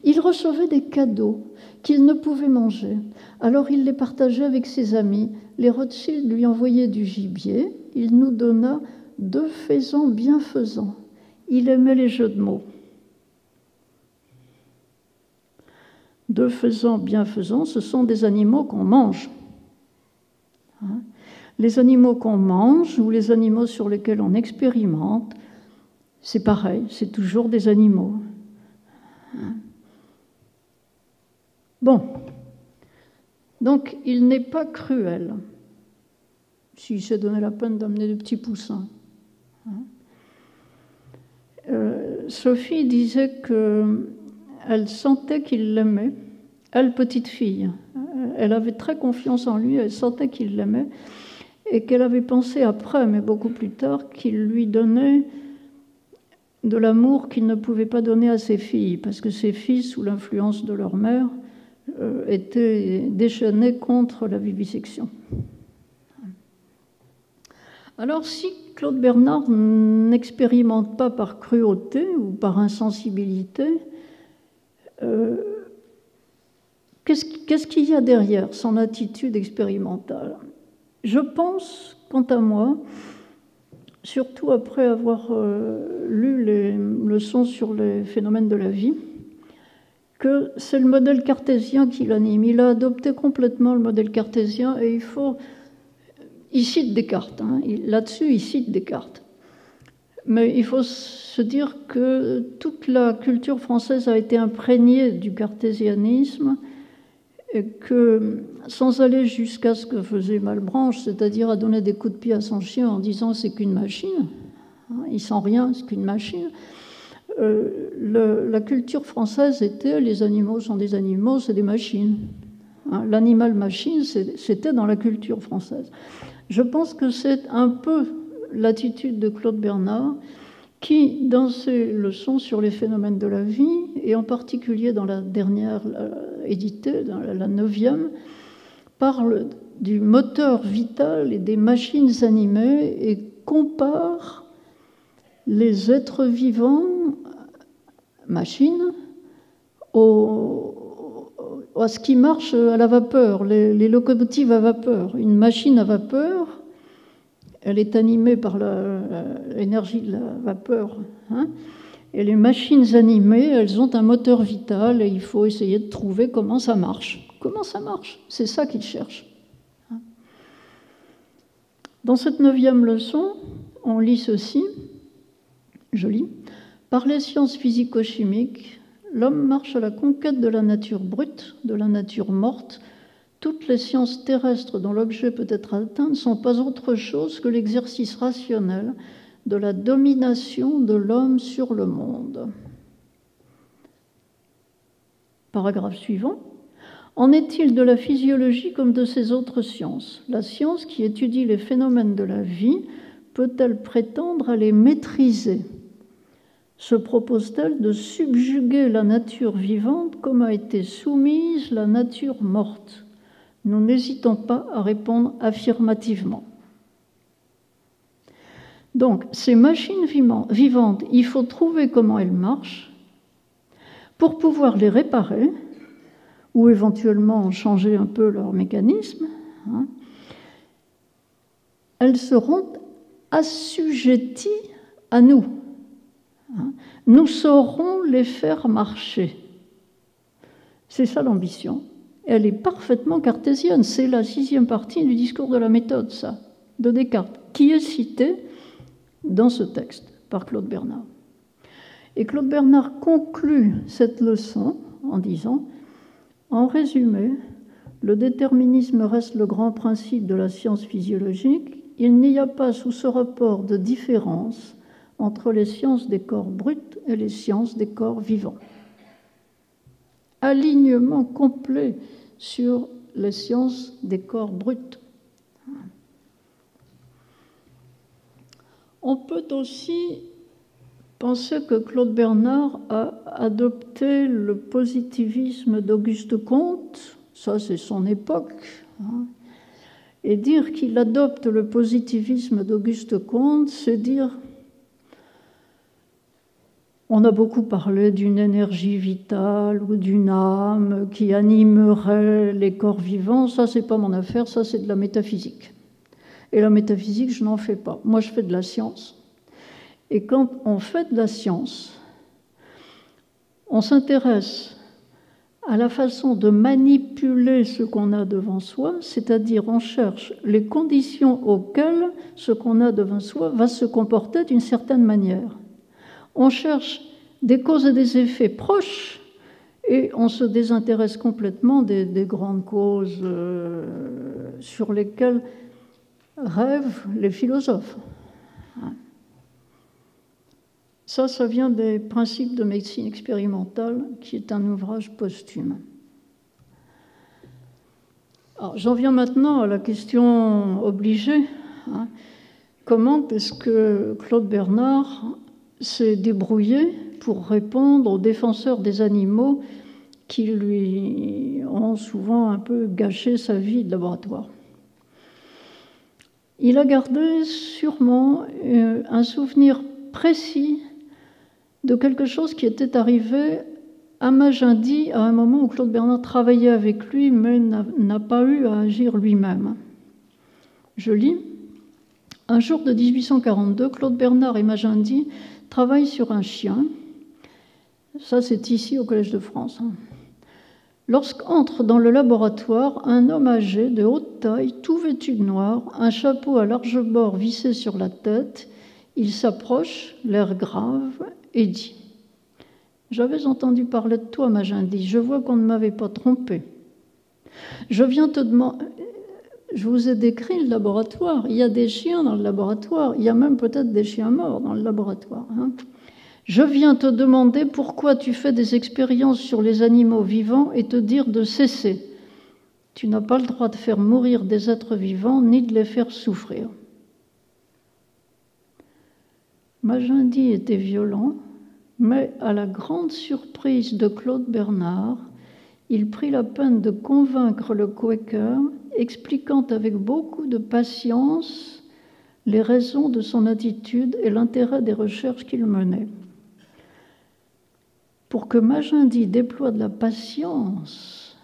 S1: Il recevait des cadeaux qu'il ne pouvait manger. Alors il les partageait avec ses amis. Les Rothschild lui envoyaient du gibier. Il nous donna 2 faisans bienfaisants. Il aimait les jeux de mots. 2 faisans bienfaisants, ce sont des animaux qu'on mange. Les animaux qu'on mange ou les animaux sur lesquels on expérimente, c'est pareil, c'est toujours des animaux. Bon, donc il n'est pas cruel s'il s'est donné la peine d'amener des petits poussins. Sophie disait qu'elle sentait qu'il l'aimait, elle, petite fille. Elle avait très confiance en lui, elle sentait qu'il l'aimait, et qu'elle avait pensé après, mais beaucoup plus tard, qu'il lui donnait de l'amour qu'il ne pouvait pas donner à ses filles, parce que ses filles, sous l'influence de leur mère, étaient déchaînées contre la vivisection. Alors, si Claude Bernard n'expérimente pas par cruauté ou par insensibilité, qu'est-ce qu'il y a derrière son attitude expérimentale ? Je pense, quant à moi, surtout après avoir lu les leçons sur les phénomènes de la vie, que c'est le modèle cartésien qui l'anime. Il a adopté complètement le modèle cartésien et il cite Descartes. Là-dessus, il cite Descartes. Mais il faut se dire que toute la culture française a été imprégnée du cartésianisme et que, sans aller jusqu'à ce que faisait Malebranche, c'est-à-dire à donner des coups de pied à son chien en disant « c'est qu'une machine », il sent rien, c'est qu'une machine. La culture française était « les animaux sont des animaux, c'est des machines ». L'animal-machine, c'était dans la culture française. Je pense que c'est un peu l'attitude de Claude Bernard qui, dans ses leçons sur les phénomènes de la vie, et en particulier dans la dernière éditée, dans la 9e, parle du moteur vital et des machines animées et compare les êtres vivants, machines, à ce qui marche à la vapeur, les locomotives à vapeur. Une machine à vapeur, elle est animée par l'énergie de la vapeur. Et les machines animées, elles ont un moteur vital et il faut essayer de trouver comment ça marche. Comment ça marche? C'est ça qu'ils cherchent. Dans cette 9e leçon, on lit ceci, je lis. Par les sciences physico-chimiques, l'homme marche à la conquête de la nature brute, de la nature morte. Toutes les sciences terrestres dont l'objet peut être atteint ne sont pas autre chose que l'exercice rationnel de la domination de l'homme sur le monde. Paragraphe suivant. En est-il de la physiologie comme de ces autres sciences? La science qui étudie les phénomènes de la vie peut-elle prétendre à les maîtriser? Se propose-t-elle de subjuguer la nature vivante comme a été soumise la nature morte? Nous n'hésitons pas à répondre affirmativement. Donc, ces machines vivantes, il faut trouver comment elles marchent pour pouvoir les réparer ou éventuellement changer un peu leur mécanisme. Elles seront assujetties à nous. Nous saurons les faire marcher. C'est ça l'ambition. Elle est parfaitement cartésienne. C'est la 6e partie du discours de la méthode, ça, de Descartes, qui est citée dans ce texte par Claude Bernard. Et Claude Bernard conclut cette leçon en disant « En résumé, le déterminisme reste le grand principe de la science physiologique. Il n'y a pas sous ce rapport de différence entre les sciences des corps bruts et les sciences des corps vivants. » Alignement complet sur les sciences des corps bruts. On peut aussi penser que Claude Bernard a adopté le positivisme d'Auguste Comte, ça c'est son époque, et dire qu'il adopte le positivisme d'Auguste Comte, c'est dire on a beaucoup parlé d'une énergie vitale ou d'une âme qui animerait les corps vivants. Ça, c'est pas mon affaire, ça, c'est de la métaphysique. Et la métaphysique, je n'en fais pas. Moi, je fais de la science. Et quand on fait de la science, on s'intéresse à la façon de manipuler ce qu'on a devant soi, c'est-à-dire on cherche les conditions auxquelles ce qu'on a devant soi va se comporter d'une certaine manière. On cherche des causes et des effets proches et on se désintéresse complètement des grandes causes sur lesquelles rêvent les philosophes. Ça vient des principes de médecine expérimentale, qui est un ouvrage posthume. Alors, j'en viens maintenant à la question obligée. Comment est-ce que Claude Bernard s'est débrouillé pour répondre aux défenseurs des animaux qui lui ont souvent un peu gâché sa vie de laboratoire? Il a gardé sûrement un souvenir précis de quelque chose qui était arrivé à Magendie à un moment où Claude Bernard travaillait avec lui, mais n'a pas eu à agir lui-même. Je lis. Un jour de 1842, Claude Bernard et Magendie travaillent sur un chien. Ça, c'est ici au Collège de France. Lorsqu'entre dans le laboratoire un homme âgé, de haute taille, tout vêtu de noir, un chapeau à large bord vissé sur la tête, il s'approche, l'air grave, et dit « J'avais entendu parler de toi, Magendie, je vois qu'on ne m'avait pas trompé. Je viens te demander... Je vous ai décrit le laboratoire, il y a des chiens dans le laboratoire, il y a même peut-être des chiens morts dans le laboratoire. Je viens te demander pourquoi tu fais des expériences sur les animaux vivants et te dire de cesser. Tu n'as pas le droit de faire mourir des êtres vivants ni de les faire souffrir. » Magendie était violent, mais à la grande surprise de Claude Bernard, il prit la peine de convaincre le Quaker, expliquant avec beaucoup de patience les raisons de son attitude et l'intérêt des recherches qu'il menait. Pour que Magendie déploie de la patience,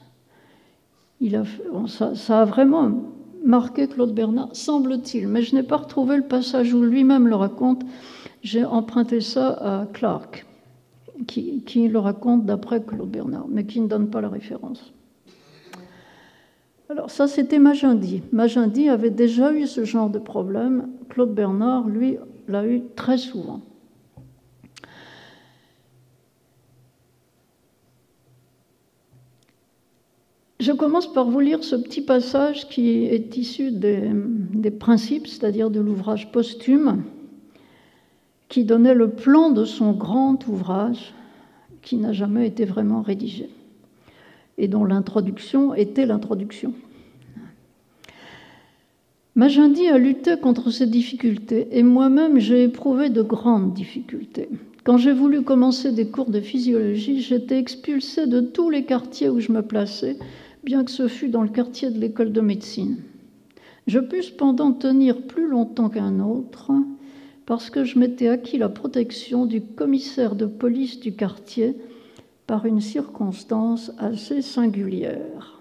S1: ça a vraiment marqué Claude Bernard, semble-t-il, mais je n'ai pas retrouvé le passage où lui-même le raconte. J'ai emprunté ça à Clark, qui le raconte d'après Claude Bernard, mais qui ne donne pas la référence. Alors ça, c'était Magendie. Magendie avait déjà eu ce genre de problème. Claude Bernard, lui, l'a eu très souvent. Je commence par vous lire ce petit passage qui est issu des principes, c'est-à-dire de l'ouvrage posthume, qui donnait le plan de son grand ouvrage, qui n'a jamais été vraiment rédigé, et dont l'introduction était l'introduction. Magendie a lutté contre ces difficultés, et moi-même j'ai éprouvé de grandes difficultés. Quand j'ai voulu commencer des cours de physiologie, j'étais expulsée de tous les quartiers où je me plaçais, bien que ce fût dans le quartier de l'école de médecine. Je pus cependant tenir plus longtemps qu'un autre, parce que je m'étais acquis la protection du commissaire de police du quartier par une circonstance assez singulière.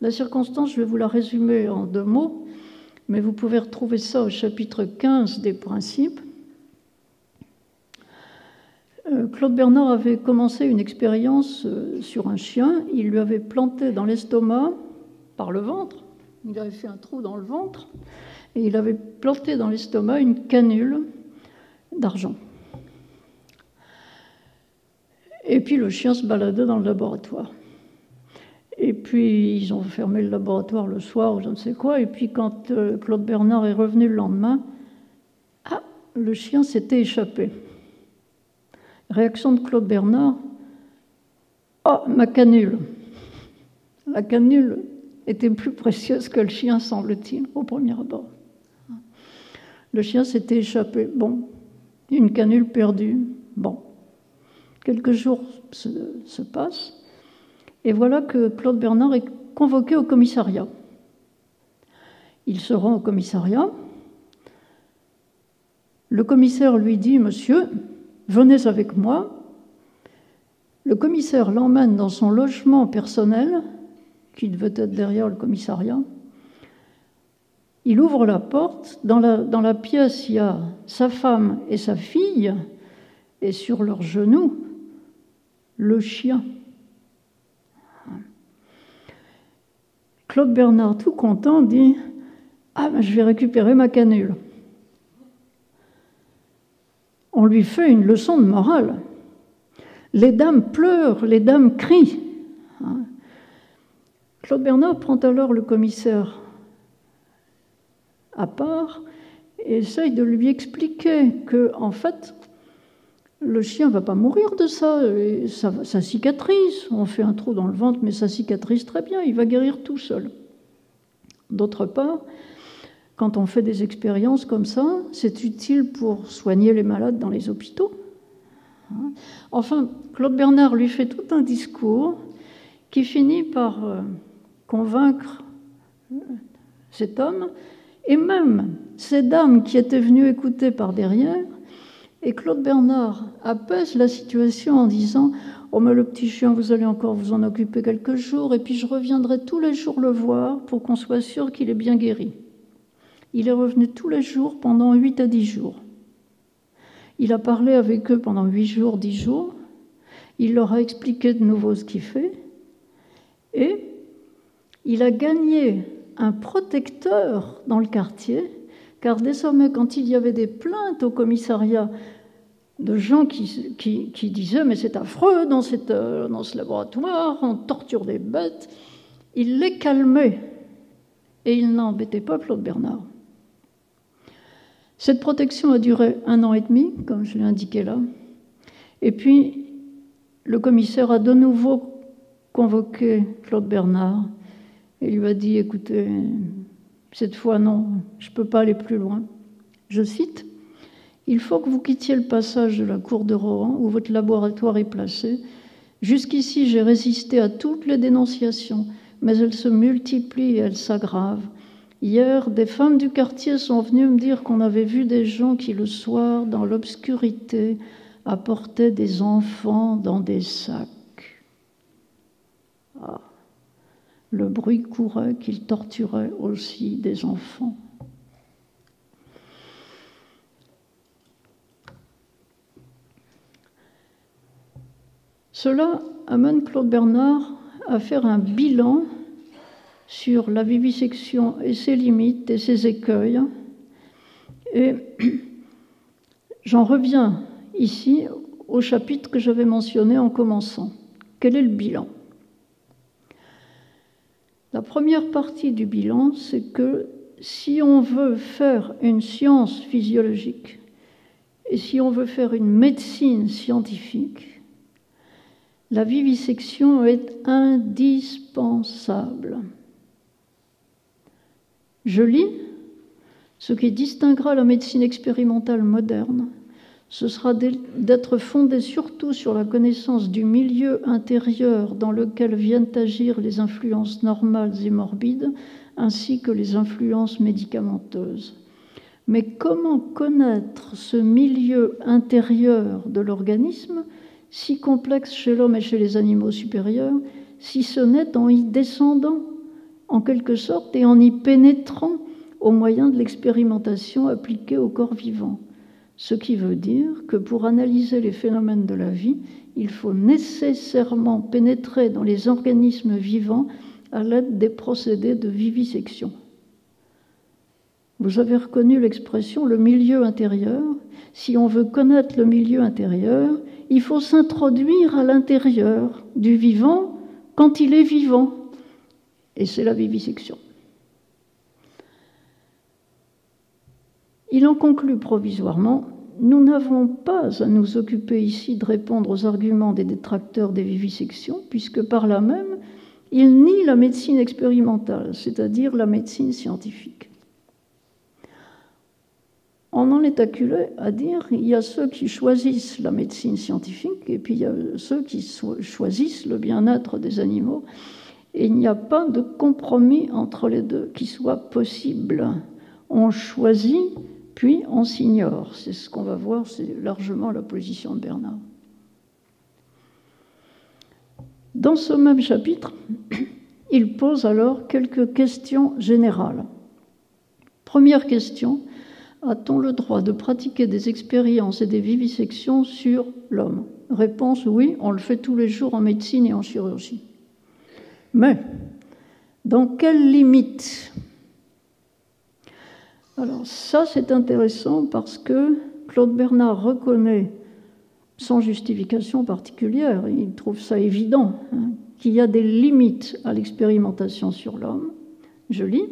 S1: La circonstance, je vais vous la résumer en 2 mots, mais vous pouvez retrouver ça au chapitre 15 des Principes. Claude Bernard avait commencé une expérience sur un chien. Il lui avait planté dans l'estomac, par le ventre, il avait fait un trou dans le ventre, et il avait planté dans l'estomac une canule d'argent. Et puis le chien se baladait dans le laboratoire. Et puis ils ont fermé le laboratoire le soir ou je ne sais quoi, et puis quand Claude Bernard est revenu le lendemain, le chien s'était échappé. Réaction de Claude Bernard, « Oh, ma canule !» La canule était plus précieuse que le chien, semble-t-il, au premier abord. Le chien s'était échappé. Bon, une canule perdue. Bon, quelques jours se passent, et voilà que Claude Bernard est convoqué au commissariat. Il se rend au commissariat. Le commissaire lui dit « Monsieur, venez avec moi ». Le commissaire l'emmène dans son logement personnel, qui devait être derrière le commissariat. Il ouvre la porte. Dans la pièce, il y a sa femme et sa fille, et sur leurs genoux, le chien. Claude Bernard, tout content, dit « Ah, ben, je vais récupérer ma canule ». On lui fait une leçon de morale. Les dames pleurent, les dames crient. Claude Bernard prend alors le commissaire à part et essaye de lui expliquer que, en fait, le chien ne va pas mourir de ça, et ça cicatrise. On fait un trou dans le ventre, mais ça cicatrise très bien, il va guérir tout seul. D'autre part, quand on fait des expériences comme ça, c'est utile pour soigner les malades dans les hôpitaux. Enfin, Claude Bernard lui fait tout un discours qui finit par convaincre cet homme, et même ces dames qui étaient venues écouter par derrière. Et Claude Bernard apaise la situation en disant « Oh, mais le petit chien, vous allez encore vous en occuper quelques jours, et puis je reviendrai tous les jours le voir pour qu'on soit sûr qu'il est bien guéri. » Il est revenu tous les jours pendant 8 à 10 jours. Il a parlé avec eux pendant 8 jours, 10 jours. Il leur a expliqué de nouveau ce qu'il fait. Et il a gagné un protecteur dans le quartier, car désormais, quand il y avait des plaintes au commissariat de gens qui disaient « mais c'est affreux dans ce laboratoire, on torture des bêtes », il les calmait et il n'embêtait pas Claude Bernard. Cette protection a duré 1 an et demi, comme je l'ai indiqué là. Et puis, le commissaire a de nouveau convoqué Claude Bernard et lui a dit « Écoutez, cette fois non, je ne peux pas aller plus loin ». Je cite, Il faut que vous quittiez le passage de la cour de Rohan, où votre laboratoire est placé. Jusqu'ici, j'ai résisté à toutes les dénonciations, mais elles se multiplient et elles s'aggravent. Hier, des femmes du quartier sont venues me dire qu'on avait vu des gens qui, le soir, dans l'obscurité, apportaient des enfants dans des sacs. Ah. Le bruit courait qu'ils torturaient aussi des enfants. Cela amène Claude Bernard à faire un bilan sur la vivisection et ses limites et ses écueils. Et j'en reviens ici au chapitre que j'avais mentionné en commençant. Quel est le bilan ? La première partie du bilan, c'est que si on veut faire une science physiologique et si on veut faire une médecine scientifique, la vivisection est indispensable. Je lis, ce qui distinguera la médecine expérimentale moderne, ce sera d'être fondée surtout sur la connaissance du milieu intérieur dans lequel viennent agir les influences normales et morbides, ainsi que les influences médicamenteuses. Mais comment connaître ce milieu intérieur de l'organisme, si complexe chez l'homme et chez les animaux supérieurs, si ce n'est en y descendant, en quelque sorte, et en y pénétrant au moyen de l'expérimentation appliquée au corps vivant. Ce qui veut dire que pour analyser les phénomènes de la vie, il faut nécessairement pénétrer dans les organismes vivants à l'aide des procédés de vivisection. Vous avez reconnu l'expression « le milieu intérieur ». Si on veut connaître le milieu intérieur, il faut s'introduire à l'intérieur du vivant quand il est vivant. Et c'est la vivisection. Il en conclut provisoirement, nous n'avons pas à nous occuper ici de répondre aux arguments des détracteurs des vivisections, puisque par là même, ils nient la médecine expérimentale, c'est-à-dire la médecine scientifique. On en est acculé à dire il y a ceux qui choisissent la médecine scientifique et puis il y a ceux qui choisissent le bien-être des animaux. Et il n'y a pas de compromis entre les deux qui soit possible. On choisit, puis on s'ignore. C'est ce qu'on va voir, c'est largement la position de Bernard. Dans ce même chapitre, il pose alors quelques questions générales. Première question, a-t-on le droit de pratiquer des expériences et des vivisections sur l'homme ? Réponse, oui, on le fait tous les jours en médecine et en chirurgie. Mais, dans quelles limites ? Alors ça, c'est intéressant parce que Claude Bernard reconnaît, sans justification particulière, il trouve ça évident, qu'il y a des limites à l'expérimentation sur l'homme. Je lis,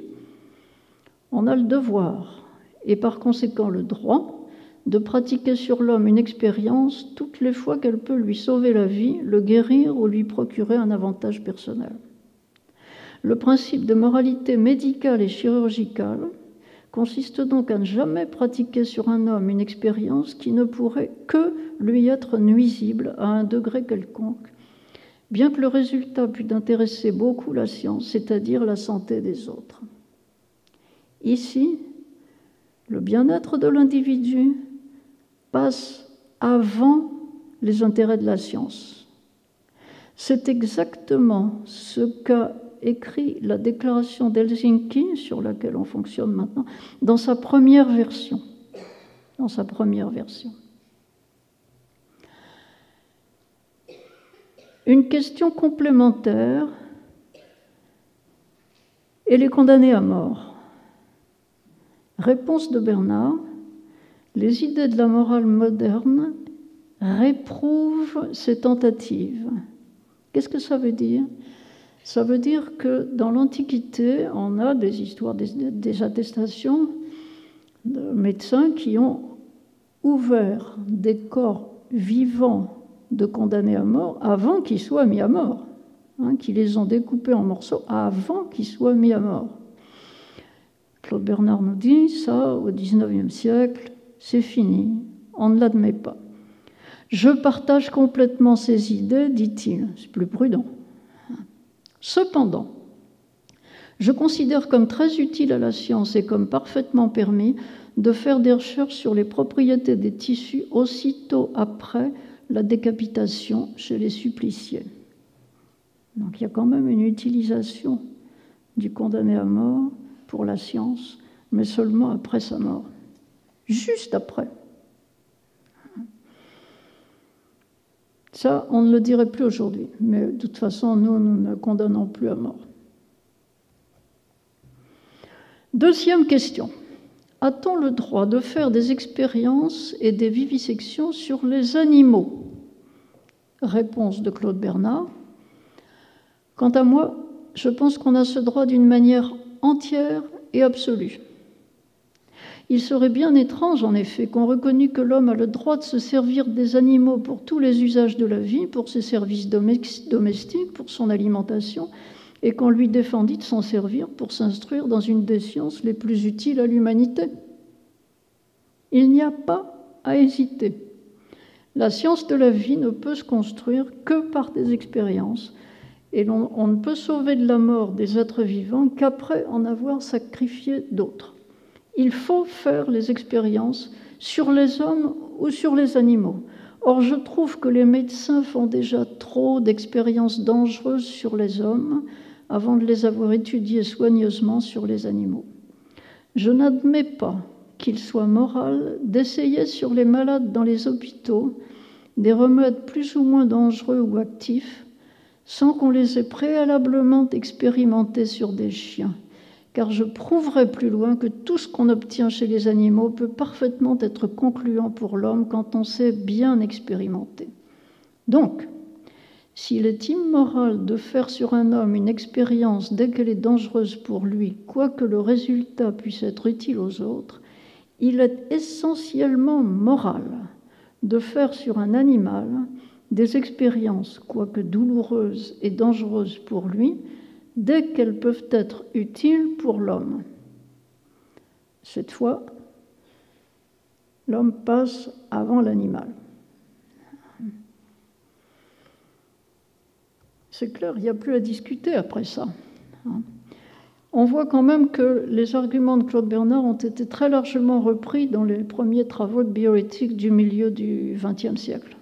S1: on a le devoir, et par conséquent le droit, de pratiquer sur l'homme une expérience toutes les fois qu'elle peut lui sauver la vie, le guérir ou lui procurer un avantage personnel. Le principe de moralité médicale et chirurgicale consiste donc à ne jamais pratiquer sur un homme une expérience qui ne pourrait que lui être nuisible à un degré quelconque, bien que le résultat pût intéresser beaucoup la science, c'est-à-dire la santé des autres. Ici, le bien-être de l'individu passe avant les intérêts de la science. C'est exactement ce qu'a écrit la déclaration d'Helsinki, sur laquelle on fonctionne maintenant, dans sa première version. Une question complémentaire, et les condamnés à mort. Réponse de Bernard, les idées de la morale moderne réprouvent ces tentatives. Qu'est-ce que ça veut dire ? Ça veut dire que dans l'Antiquité, on a des histoires, des attestations de médecins qui ont ouvert des corps vivants de condamnés à mort avant qu'ils soient mis à mort, qui les ont découpés en morceaux avant qu'ils soient mis à mort. Claude Bernard nous dit ça, au XIXe siècle, c'est fini, on ne l'admet pas. Je partage complètement ces idées, dit-il, c'est plus prudent. Cependant, je considère comme très utile à la science et comme parfaitement permis de faire des recherches sur les propriétés des tissus aussitôt après la décapitation chez les suppliciés. Donc il y a quand même une utilisation du condamné à mort pour la science, mais seulement après sa mort. Juste après. Ça, on ne le dirait plus aujourd'hui, mais de toute façon, nous ne condamnons plus à mort. Deuxième question. A-t-on le droit de faire des expériences et des vivisections sur les animaux? Réponse de Claude Bernard. Quant à moi, je pense qu'on a ce droit d'une manière entière et absolue. Il serait bien étrange, en effet, qu'on reconnût que l'homme a le droit de se servir des animaux pour tous les usages de la vie, pour ses services domestiques, pour son alimentation, et qu'on lui défendit de s'en servir pour s'instruire dans une des sciences les plus utiles à l'humanité. Il n'y a pas à hésiter. La science de la vie ne peut se construire que par des expériences, et on ne peut sauver de la mort des êtres vivants qu'après en avoir sacrifié d'autres. Il faut faire les expériences sur les hommes ou sur les animaux. Or, je trouve que les médecins font déjà trop d'expériences dangereuses sur les hommes avant de les avoir étudiées soigneusement sur les animaux. Je n'admets pas qu'il soit moral d'essayer sur les malades dans les hôpitaux des remèdes plus ou moins dangereux ou actifs sans qu'on les ait préalablement expérimentés sur des chiens, car je prouverai plus loin que tout ce qu'on obtient chez les animaux peut parfaitement être concluant pour l'homme quand on sait bien expérimenter. Donc, s'il est immoral de faire sur un homme une expérience dès qu'elle est dangereuse pour lui, quoique le résultat puisse être utile aux autres, il est essentiellement moral de faire sur un animal des expériences, quoique douloureuses et dangereuses pour lui, dès qu'elles peuvent être utiles pour l'homme. Cette fois, l'homme passe avant l'animal. C'est clair, il n'y a plus à discuter après ça. On voit quand même que les arguments de Claude Bernard ont été très largement repris dans les premiers travaux de bioéthique du milieu du XXe siècle.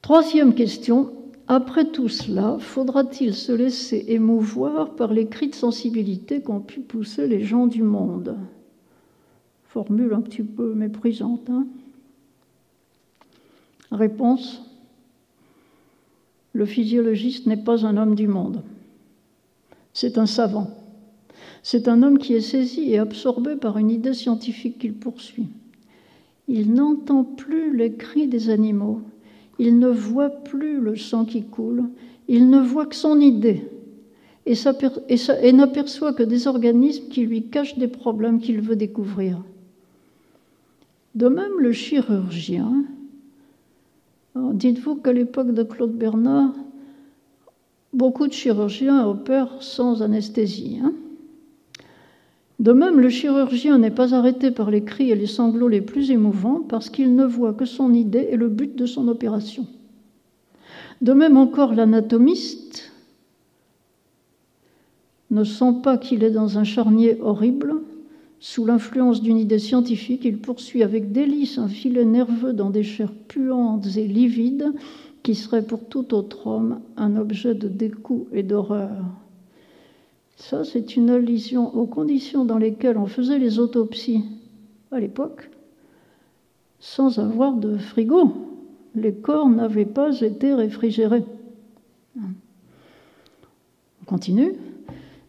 S1: Troisième question. Après tout cela, faudra-t-il se laisser émouvoir par les cris de sensibilité qu'ont pu pousser les gens du monde? Formule un petit peu méprisante, hein? Réponse. Le physiologiste n'est pas un homme du monde. C'est un savant. C'est un homme qui est saisi et absorbé par une idée scientifique qu'il poursuit. Il n'entend plus les cris des animaux. Il ne voit plus le sang qui coule. Il ne voit que son idée. Et n'aperçoit que des organismes qui lui cachent des problèmes qu'il veut découvrir. De même, le chirurgien. Dites-vous qu'à l'époque de Claude Bernard, beaucoup de chirurgiens opèrent sans anesthésie. De même, le chirurgien n'est pas arrêté par les cris et les sanglots les plus émouvants parce qu'il ne voit que son idée et le but de son opération. De même encore, l'anatomiste ne sent pas qu'il est dans un charnier horrible. Sous l'influence d'une idée scientifique, il poursuit avec délice un filet nerveux dans des chairs puantes et livides qui serait pour tout autre homme un objet de dégoût et d'horreur. Ça, c'est une allusion aux conditions dans lesquelles on faisait les autopsies à l'époque, sans avoir de frigo. Les corps n'avaient pas été réfrigérés. On continue.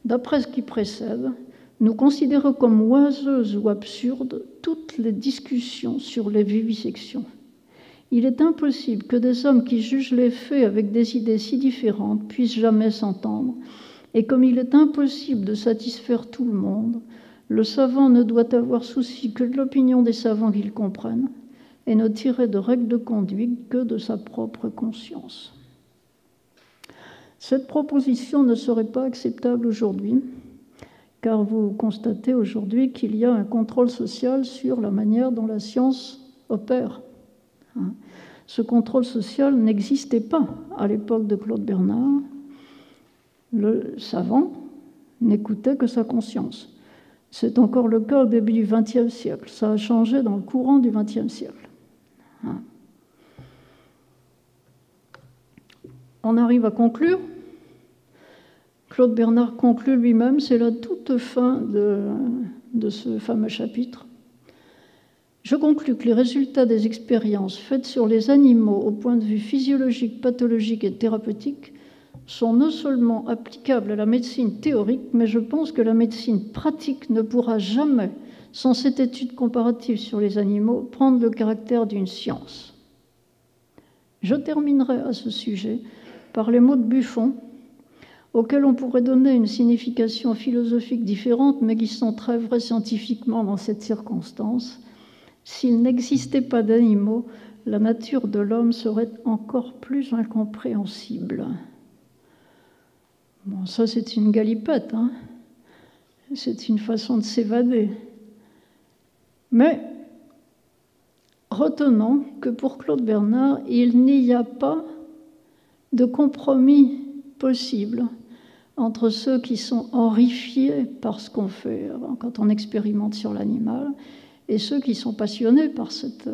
S1: D'après ce qui précède, nous considérons comme oiseuses ou absurdes toutes les discussions sur les vivisections. Il est impossible que des hommes qui jugent les faits avec des idées si différentes puissent jamais s'entendre. Et comme il est impossible de satisfaire tout le monde, le savant ne doit avoir souci que de l'opinion des savants qu'il comprenne et ne tirer de règles de conduite que de sa propre conscience. Cette proposition ne serait pas acceptable aujourd'hui, car vous constatez aujourd'hui qu'il y a un contrôle social sur la manière dont la science opère. Ce contrôle social n'existait pas à l'époque de Claude Bernard. Le savant n'écoutait que sa conscience. C'est encore le cas au début du XXe siècle. Ça a changé dans le courant du XXe siècle. On arrive à conclure. Claude Bernard conclut lui-même, c'est la toute fin de ce fameux chapitre. Je conclus que les résultats des expériences faites sur les animaux au point de vue physiologique, pathologique et thérapeutique sont non seulement applicables à la médecine théorique, mais je pense que la médecine pratique ne pourra jamais, sans cette étude comparative sur les animaux, prendre le caractère d'une science. Je terminerai à ce sujet par les mots de Buffon, auxquels on pourrait donner une signification philosophique différente, mais qui sont très vraies scientifiquement dans cette circonstance. S'il n'existait pas d'animaux, la nature de l'homme serait encore plus incompréhensible. Bon, ça c'est une galipette, hein. C'est une façon de s'évader. Mais retenons que pour Claude Bernard, il n'y a pas de compromis possible entre ceux qui sont horrifiés par ce qu'on fait quand on expérimente sur l'animal et ceux qui sont passionnés par cette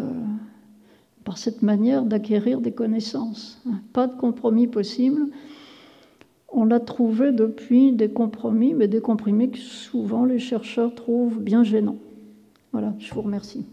S1: manière d'acquérir des connaissances. Pas de compromis possible. On l'a trouvé depuis des compromis, mais des compromis que souvent les chercheurs trouvent bien gênants. Voilà, je vous remercie.